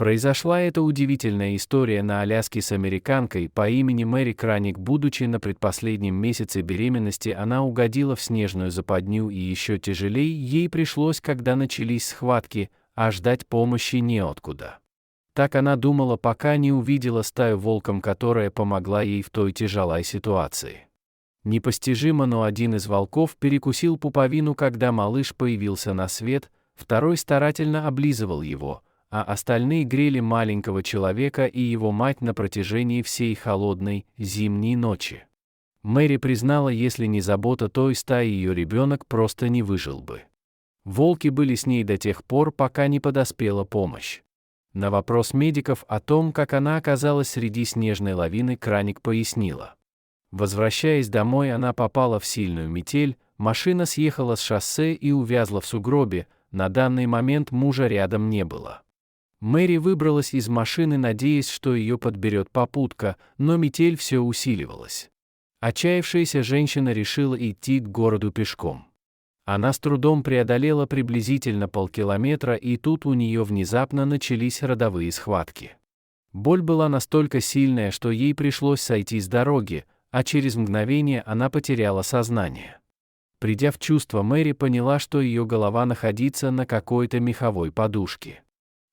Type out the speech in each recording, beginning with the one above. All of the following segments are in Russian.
Произошла эта удивительная история на Аляске с американкой по имени Мэри Краник. Будучи на предпоследнем месяце беременности, она угодила в снежную западню, и еще тяжелее ей пришлось, когда начались схватки, а ждать помощи неоткуда. Так она думала, пока не увидела стаю волком, которая помогла ей в той тяжелой ситуации. Непостижимо, но один из волков перекусил пуповину, когда малыш появился на свет, второй старательно облизывал его, а остальные грели маленького человека и его мать на протяжении всей холодной, зимней ночи. Мэри признала, если не забота той стаи, ее ребенок просто не выжил бы. Волки были с ней до тех пор, пока не подоспела помощь. На вопрос медиков о том, как она оказалась среди снежной лавины, Краник пояснила. Возвращаясь домой, она попала в сильную метель, машина съехала с шоссе и увязла в сугробе, на данный момент мужа рядом не было. Мэри выбралась из машины, надеясь, что ее подберет попутка, но метель все усиливалась. Отчаявшаяся женщина решила идти к городу пешком. Она с трудом преодолела приблизительно полкилометра, и тут у нее внезапно начались родовые схватки. Боль была настолько сильная, что ей пришлось сойти с дороги, а через мгновение она потеряла сознание. Придя в чувство, Мэри поняла, что ее голова находится на какой-то меховой подушке.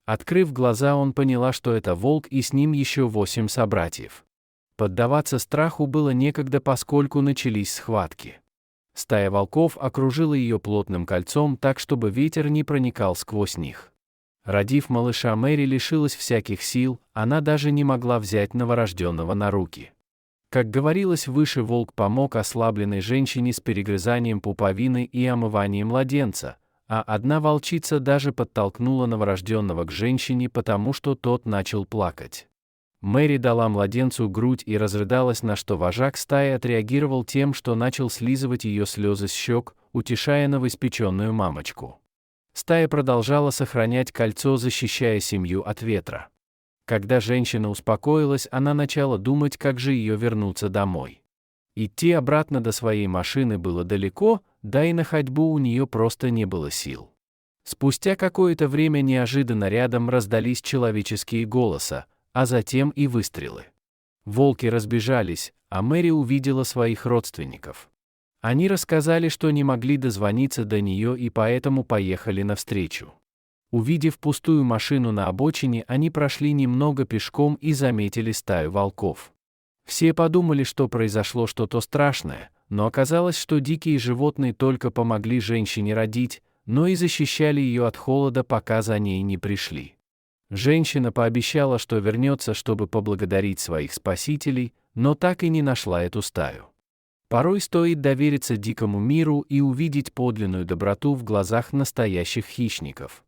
Открыв глаза, он поняла, что это волк и с ним еще 8 собратьев. Поддаваться страху было некогда, поскольку начались схватки. Стая волков окружила ее плотным кольцом так, чтобы ветер не проникал сквозь них. Родив малыша, Мэри лишилась всяких сил, она даже не могла взять новорожденного на руки. Как говорилось выше, волк помог ослабленной женщине с перегрызанием пуповины и омыванием младенца, а одна волчица даже подтолкнула новорожденного к женщине, потому что тот начал плакать. Мэри дала младенцу грудь и разрыдалась, на что вожак стаи отреагировал тем, что начал слизывать ее слезы с щек, утешая новоиспеченную мамочку. Стая продолжала сохранять кольцо, защищая семью от ветра. Когда женщина успокоилась, она начала думать, как же ее вернуться домой. Идти обратно до своей машины было далеко, да и на ходьбу у нее просто не было сил. Спустя какое-то время неожиданно рядом раздались человеческие голоса, а затем и выстрелы. Волки разбежались, а Мэри увидела своих родственников. Они рассказали, что не могли дозвониться до нее и поэтому поехали навстречу. Увидев пустую машину на обочине, они прошли немного пешком и заметили стаю волков. Все подумали, что произошло что-то страшное, но оказалось, что дикие животные только помогли женщине родить, но и защищали ее от холода, пока за ней не пришли. Женщина пообещала, что вернется, чтобы поблагодарить своих спасителей, но так и не нашла эту стаю. Порой стоит довериться дикому миру и увидеть подлинную доброту в глазах настоящих хищников.